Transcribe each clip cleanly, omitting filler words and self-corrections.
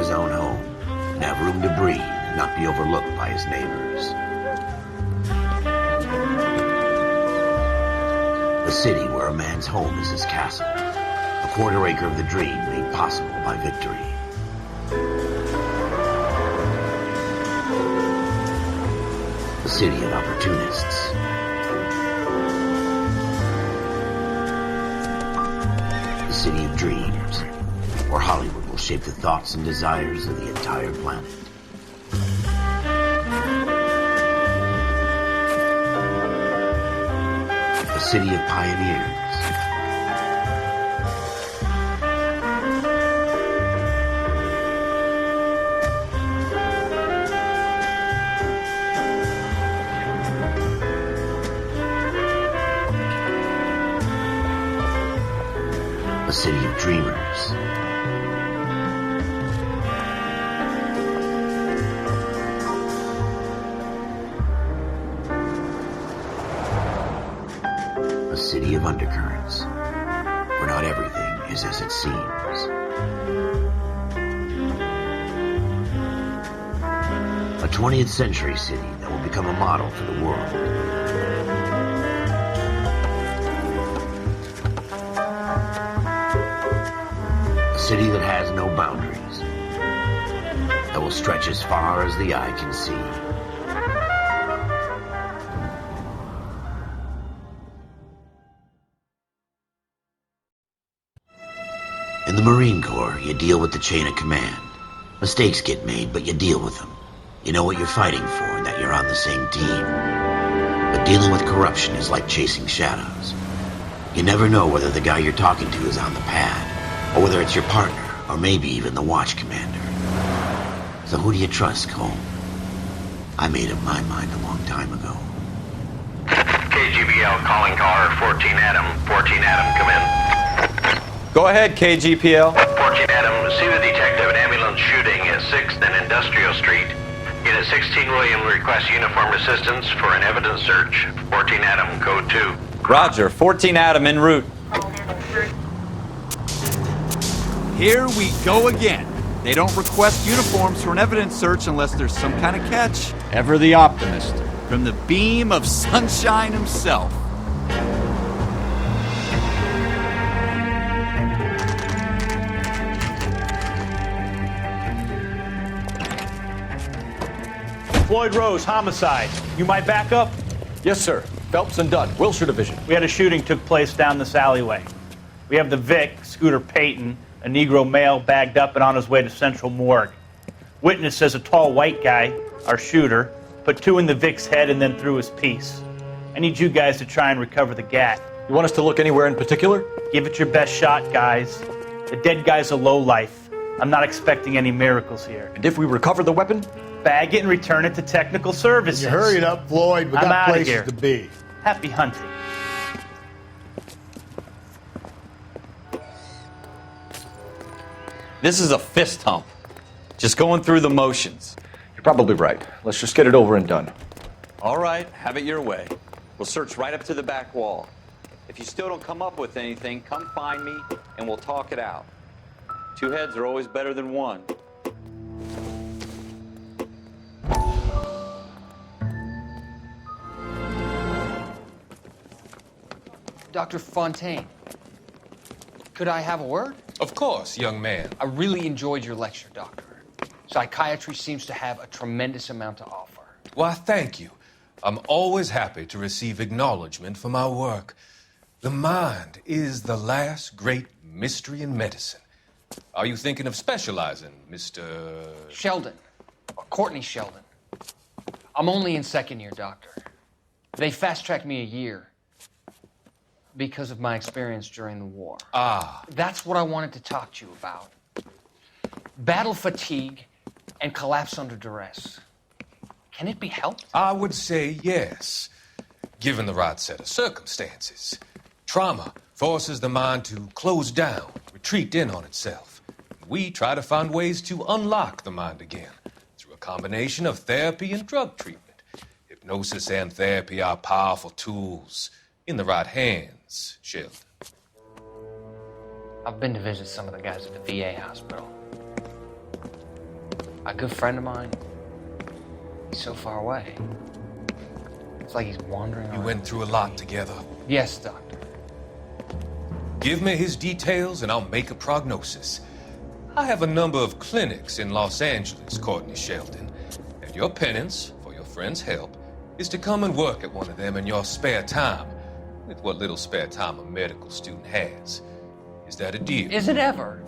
his own home and have room to breathe and not be overlooked by his neighbors. A city where a man's home is his castle, a quarter acre of the dream made possible by victory. A city of opportunists. A city of dreams, where Hollywood will shape the thoughts and desires of the entire planet. A city of pioneers. A city of dreamers. A city of undercurrents, where not everything is as it seems. A 20th century city that will become a model for the world. A city that has no boundaries, that will stretch as far as the eye can see. In the Marine Corps, you deal with the chain of command. Mistakes get made, but you deal with them. You know what you're fighting for and that you're on the same team. But dealing with corruption is like chasing shadows. You never know whether the guy you're talking to is on the pad, or whether it's your partner, or maybe even the watch commander. So who do you trust, Cole? I made up my mind a long time ago. KGBL calling car 14 Adam. 14 Adam, come in. Go ahead, KGPL. 14 Adam, see the detective, an ambulance shooting at 6th and Industrial Street. Unit 16 William requests uniformed assistance for an evidence search. 14 Adam, code 2. Roger, 14 Adam en route. Here we go again. They don't request uniforms for an evidence search unless there's some kind of catch. Ever the optimist. From the beam of sunshine himself. Floyd Rose, homicide. You might back up? Yes, sir. Phelps and Dunn, Wilshire Division. We had a shooting took place down this alleyway. We have the Vic, Scooter Payton, a Negro male bagged up and on his way to Central Morgue. Witness says a tall white guy, our shooter, put 2 in the Vic's head and then threw his piece. I need you guys to try and recover the gat. You want us to look anywhere in particular? Give it your best shot, guys. The dead guy's a lowlife. I'm not expecting any miracles here. And if we recover the weapon? Bag it and return it to technical services. You hurry it up, Floyd. We I'm got outta places here. to be. Happy hunting. This is a fist hump. Just going through the motions. You're probably right. Let's just get it over and done. All right, have it your way. We'll search right up to the back wall. If you still don't come up with anything, come find me and we'll talk it out. 2 heads are always better than 1. Dr. Fontaine, could I have a word? Of course, young man. I really enjoyed your lecture, Doctor. Psychiatry seems to have a tremendous amount to offer. Why, thank you. I'm always happy to receive acknowledgement for my work. The mind is the last great mystery in medicine. Are you thinking of specializing, Mr. Sheldon, or Courtney Sheldon. I'm only in 2nd year, Doctor. They fast-tracked me a year because of my experience during the war. Ah. That's what I wanted to talk to you about. Battle fatigue and collapse under duress. Can it be helped? I would say yes, given the right set of circumstances. Trauma forces the mind to close down, retreat in on itself. We try to find ways to unlock the mind again through a combination of therapy and drug treatment. Hypnosis and therapy are powerful tools in the right hands, Sheldon. I've been to visit some of the guys at the VA hospital. a good friend of mine, he's so far away. It's like he's wandering You around. went through a lot together. Yes, Doctor. Give me his details and I'll make a prognosis. I have a number of clinics in Los Angeles, Courtney Sheldon. And your penance, for your friend's help, is to come and work at one of them in your spare time, with what little spare time a medical student has. Is that a deal? Is it ever?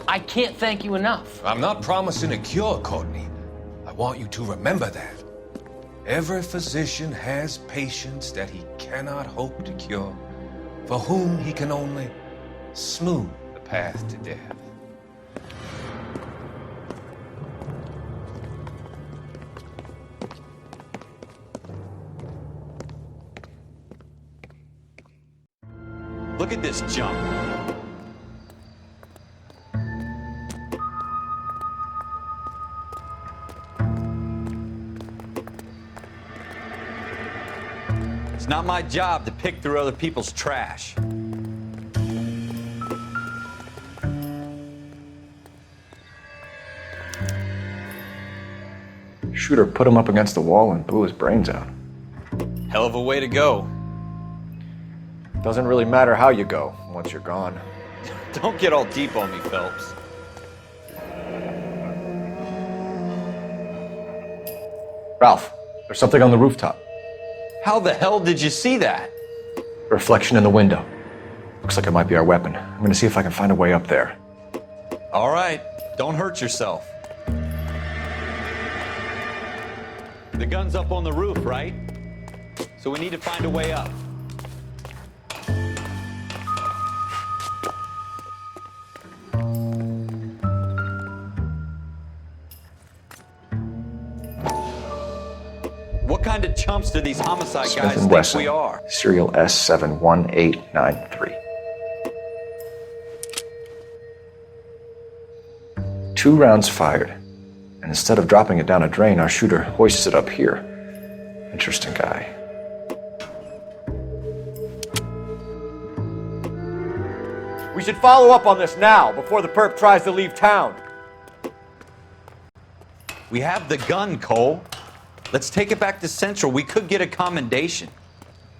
I can't thank you enough. I'm not promising a cure, Courtney. I want you to remember that. Every physician has patients that he cannot hope to cure, for whom he can only smooth the path to death. Look at this junk. It's not my job to pick through other people's trash. Shooter put him up against the wall and blew his brains out. Hell of a way to go. Doesn't really matter how you go once you're gone. Don't get all deep on me, Phelps. Ralph, there's something on the rooftop. How the hell did you see that? Reflection in the window. Looks like it might be our weapon. I'm gonna see if I can find a way up there. All right, don't hurt yourself. The gun's up on the roof, right? So we need to find a way up. What kind of chumps do these homicide Smith guys and think Wesson, we are? serial S71893. 2 rounds fired, and instead of dropping it down a drain, our shooter hoists it up here. Interesting guy. We should follow up on this now, before the perp tries to leave town. We have the gun, Cole. Let's take it back to Central. We could get a commendation.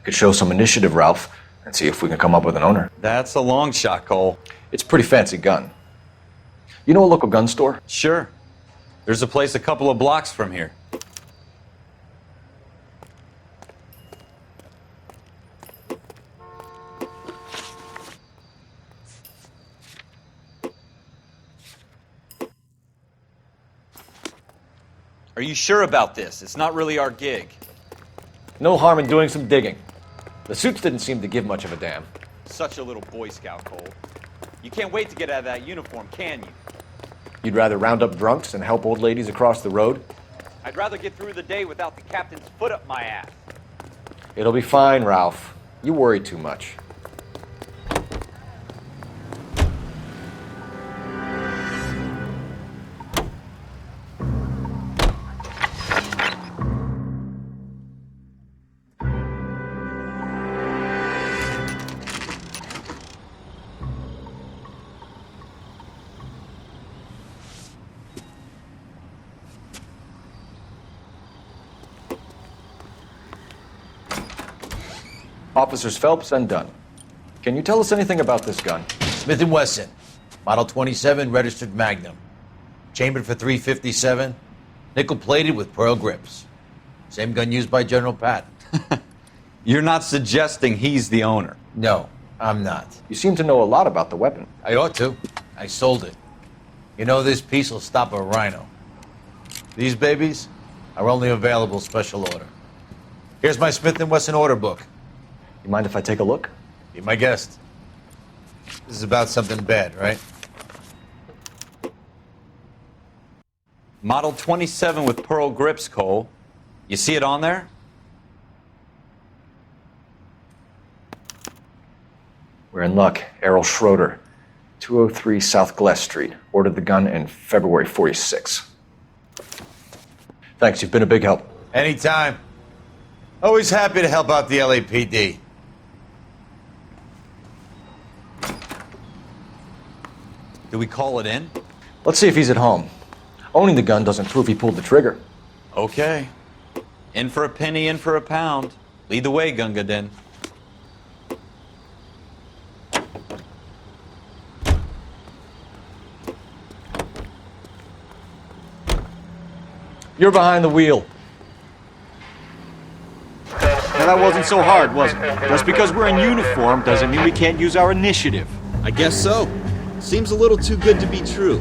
Could show some initiative, Ralph, and see if we can come up with an owner. That's a long shot, Cole. It's a pretty fancy gun. You know a local gun store? Sure. There's a place a couple of blocks from here. Are you sure about this? It's not really our gig. No harm in doing some digging. The suits didn't seem to give much of a damn. Such a little Boy Scout, Cole. You can't wait to get out of that uniform, can you? You'd rather round up drunks and help old ladies across the road? I'd rather get through the day without the captain's foot up my ass. It'll be fine, Ralph. You worry too much. Officers Phelps and Dunn. Can you tell us anything about this gun? Smith & Wesson, Model 27, registered Magnum. Chambered for .357, nickel-plated with pearl grips. Same gun used by General Patton. You're not suggesting he's the owner? No, I'm not. You seem to know a lot about the weapon. I ought to. I sold it. You know, this piece will stop a rhino. These babies are only available special order. Here's my Smith & Wesson order book. You mind if I take a look? Be my guest. This is about something bad, right? Model 27 with pearl grips, Cole. You see it on there? We're in luck. Errol Schroeder, 203 South Glass Street. Ordered the gun in February '46. Thanks, you've been a big help. Anytime. Always happy to help out the LAPD. Do we call it in? Let's see if he's at home. Owning the gun doesn't prove he pulled the trigger. Okay. In for a penny, in for a pound. Lead the way, Gunga Din. You're behind the wheel. Now that wasn't so hard, was it? Just because we're in uniform doesn't mean we can't use our initiative. I guess so. Seems a little too good to be true.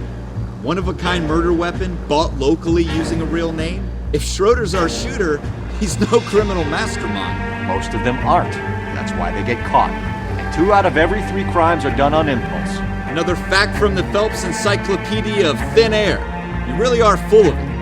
One-of-a-kind murder weapon bought locally using a real name? If Schroeder's our shooter, he's no criminal mastermind. Most of them aren't. That's why they get caught. And 2 out of every 3 crimes are done on impulse. Another fact from the Phelps Encyclopedia of Thin Air. You really are full of it.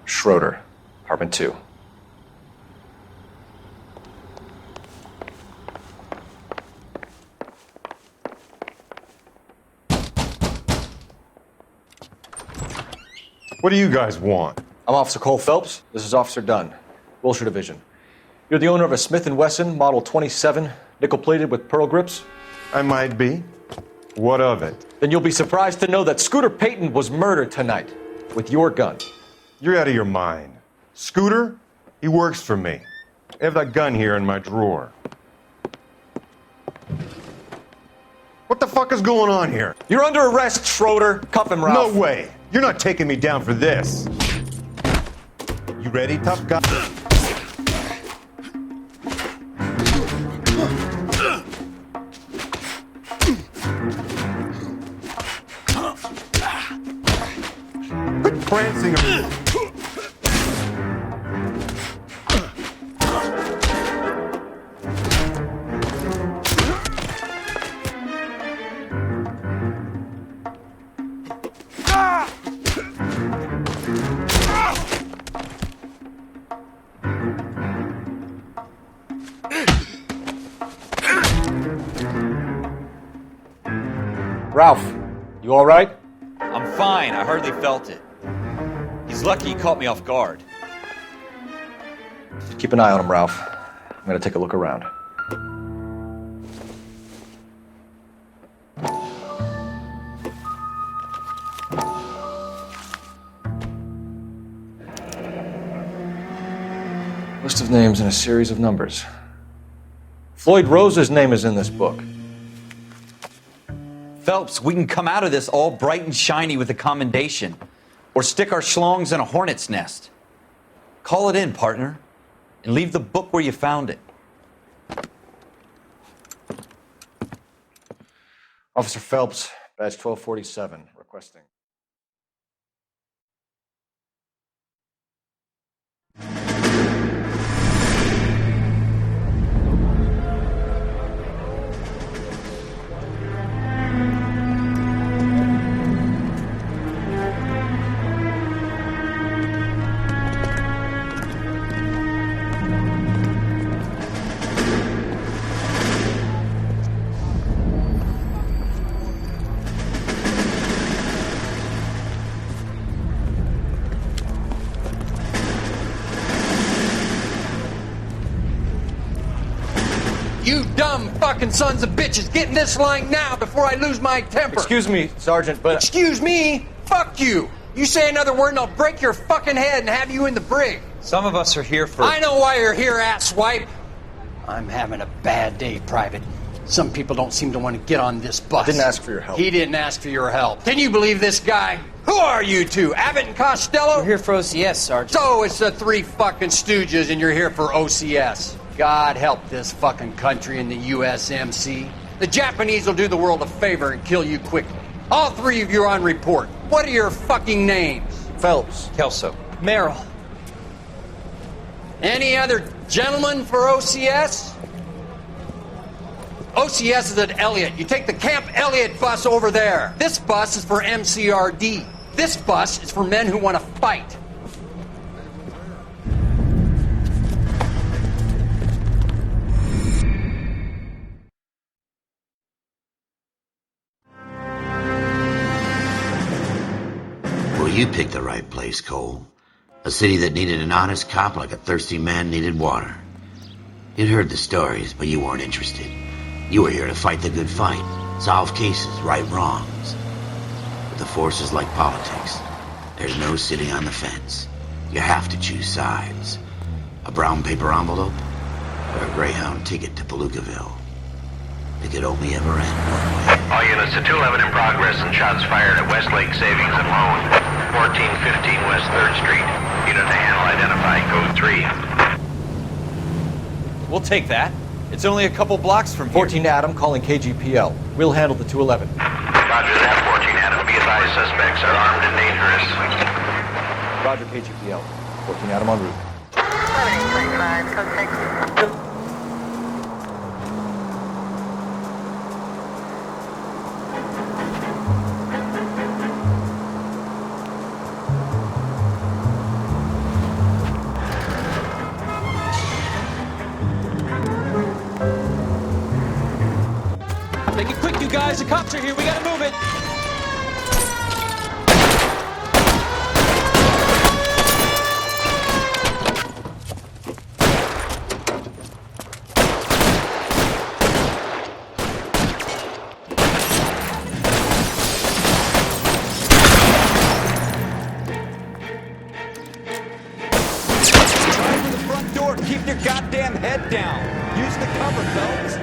Schroeder, apartment 2. What do you guys want? I'm Officer Cole Phelps. This is Officer Dunn, Wilshire Division. You're the owner of a Smith & Wesson Model 27, nickel-plated with pearl grips? I might be. What of it? Then you'll be surprised to know that Scooter Payton was murdered tonight with your gun. You're out of your mind. Scooter? He works for me. I have that gun here in my drawer. What the fuck is going on here? You're under arrest, Schroeder. Cuff him, Ralph. No way. You're not taking me down for this. You ready, tough guy? Quit prancing around. Ralph, you all right? I'm fine. I hardly felt it. He's lucky he caught me off guard. Keep an eye on him, Ralph. I'm gonna take a look around. List of names and a series of numbers. Floyd Rose's name is in this book. Phelps, we can come out of this all bright and shiny with a commendation. Or stick our schlongs in a hornet's nest. Call it in, partner. And leave the book where you found it. Officer Phelps, badge 1247, requesting. You dumb fucking sons of bitches, get in this line now before I lose my temper. Excuse me, Sergeant, but... Excuse me? Fuck you. You say another word and I'll break your fucking head and have you in the brig. Some of us are here for... I know why you're here, asswipe. I'm having a bad day, Private. Some people don't seem to want to get on this bus. I didn't ask for your help. He didn't ask for your help. Can you believe this guy? Who are you two? Abbott and Costello? We're here for OCS, Sergeant. So it's the 3 fucking stooges and you're here for OCS. God help this fucking country and the USMC. The Japanese will do the world a favor and kill you quickly. All 3 of you are on report. What are your fucking names? Phelps. Kelso. Merrill. Any other gentlemen for OCS? OCS is at Elliott. You take the Camp Elliott bus over there. This bus is for MCRD. This bus is for men who want to fight. Well, you picked the right place, Cole. A city that needed an honest cop like a thirsty man needed water. You'd heard the stories, but you weren't interested. You were here to fight the good fight, solve cases, right wrongs. But the force is like politics. There's no sitting on the fence. You have to choose sides. A brown paper envelope or a Greyhound ticket to Palookaville. It could only ever end one way. All units to 211 in progress and shots fired at Westlake Savings and Loan, 1415 West 3rd Street. Unit to handle identified code 3. We'll take that. It's only a couple blocks from here. 14 Adam calling KGPL. We'll handle the 211. Roger that, 14 Adam. Be advised, suspects are armed and dangerous. Roger, KGPL. 14 Adam en route. 7825, code 6. Make it quick, you guys. The cops are here. We gotta move it. Try for the front door. Keep your goddamn head down. Use the cover, fellas.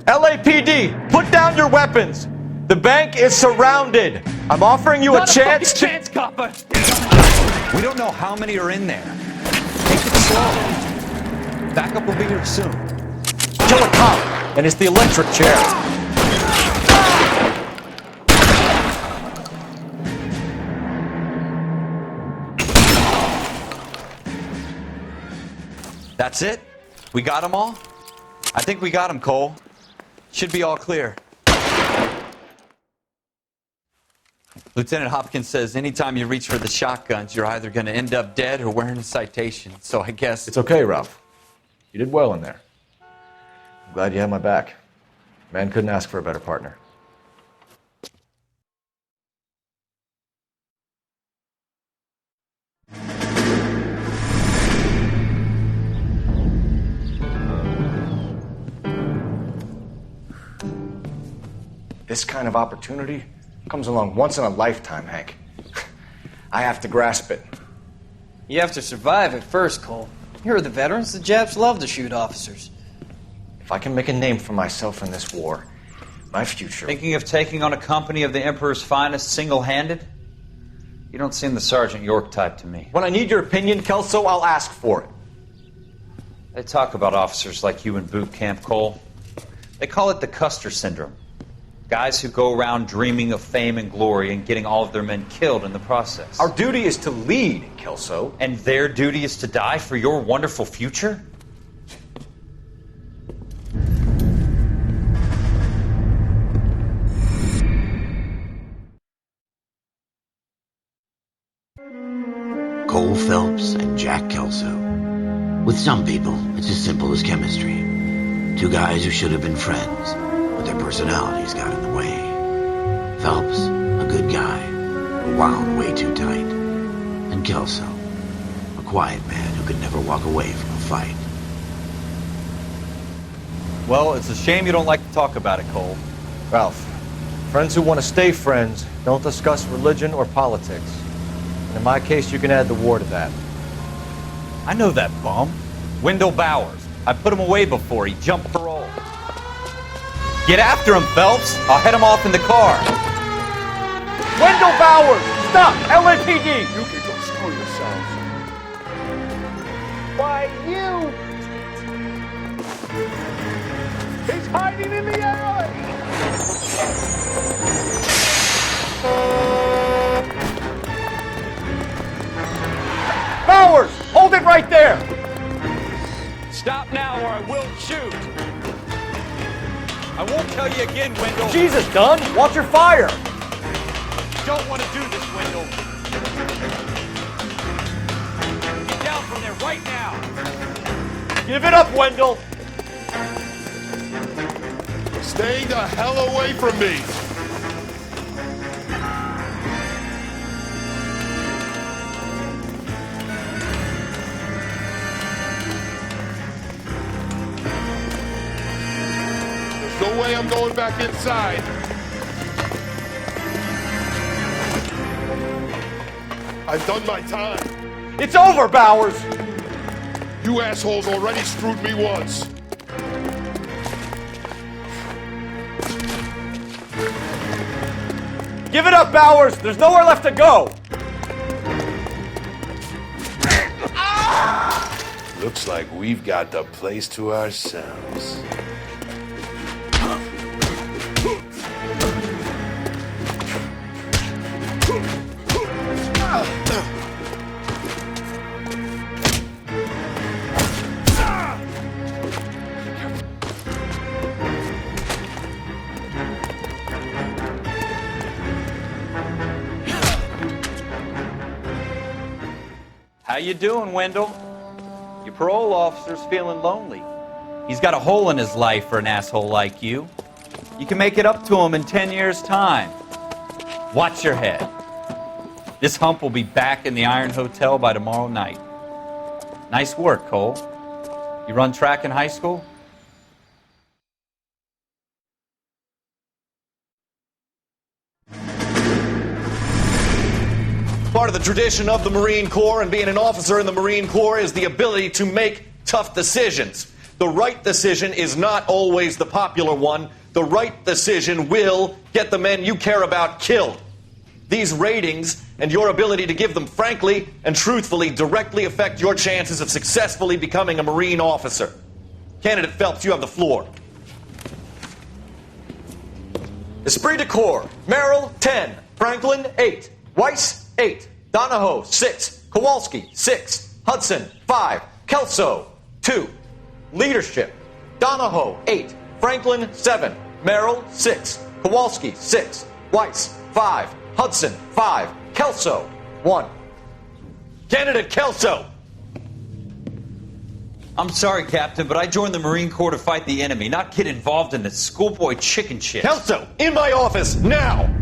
LAPD, put down your weapons. The bank is surrounded. I'm offering you a chance to... chance, copper. We don't know how many are in there. Take it slow. Backup will be here soon. Kill a cop, and it's the electric chair. That's it? We got them all? I think we got them, Cole. Should be all clear. Lieutenant Hopkins says anytime you reach for the shotguns, you're either going to end up dead or wearing a citation. So I guess... It's okay, Ralph. You did well in there. I'm glad you had my back. Man couldn't ask for a better partner. This kind of opportunity comes along once in a lifetime, Hank. I have to grasp it. You have to survive it first, Cole. Here are the veterans. The Japs love to shoot officers. If I can make a name for myself in this war, my future... Thinking of taking on a company of the Emperor's finest single-handed? You don't seem the Sergeant York type to me. When I need your opinion, Kelso, I'll ask for it. They talk about officers like you in boot camp, Cole. They call it the Custer syndrome. Guys who go around dreaming of fame and glory and getting all of their men killed in the process. Our duty is to lead, Kelso. And their duty is to die for your wonderful future? Cole Phelps and Jack Kelso. With some people, it's as simple as chemistry. Two guys who should have been friends, but their personalities got in the way. Phelps, a good guy, who wound way too tight. And Kelso, a quiet man who could never walk away from a fight. Well, it's a shame you don't like to talk about it, Cole. Ralph, friends who want to stay friends don't discuss religion or politics. And in my case, you can add the war to that. I know that bum. Wendell Bowers. I put him away before. He jumped parole. Get after him, Phelps. I'll head him off in the car. Wendell Bowers! Stop! LAPD! You can go screw yourself. Why, you... He's hiding in the alley! Bowers! Hold it right there! Stop now or I will shoot! I won't tell you again, Wendell. Jesus, Dunn! Watch your fire! don't want to do this, Wendell. Get down from there right now. Give it up, Wendell. Stay the hell away from me. There's no way I'm going back inside. I've done my time. It's over, Bowers. You assholes already screwed me once. Give it up, Bowers. There's nowhere left to go. Looks like we've got the place to ourselves. How you doing, Wendell? Your parole officer's feeling lonely. He's got a hole in his life for an asshole like you. You can make it up to him in 10 years' time. Watch your head. This hump will be back in the Iron Hotel by tomorrow night. Nice work, Cole. You run track in high school? Part of the tradition of the Marine Corps and being an officer in the Marine Corps is the ability to make tough decisions. The right decision is not always the popular one. The right decision will get the men you care about killed. These ratings and your ability to give them frankly and truthfully directly affect your chances of successfully becoming a Marine officer. Candidate Phelps, you have the floor. Esprit de Corps, Merrill, 10. Franklin, 8. Weiss, 8. Donahoe, 6. Kowalski, 6. Hudson, 5. Kelso, 2. Leadership, Donahoe, 8. Franklin, 7. Merrill, 6. Kowalski, 6. Weiss, 5. Hudson, 5. Kelso, 1. Candidate Kelso. I'm sorry, Captain, but I joined the Marine Corps to fight the enemy, not get involved in this schoolboy chicken shit. Kelso, in my office, now!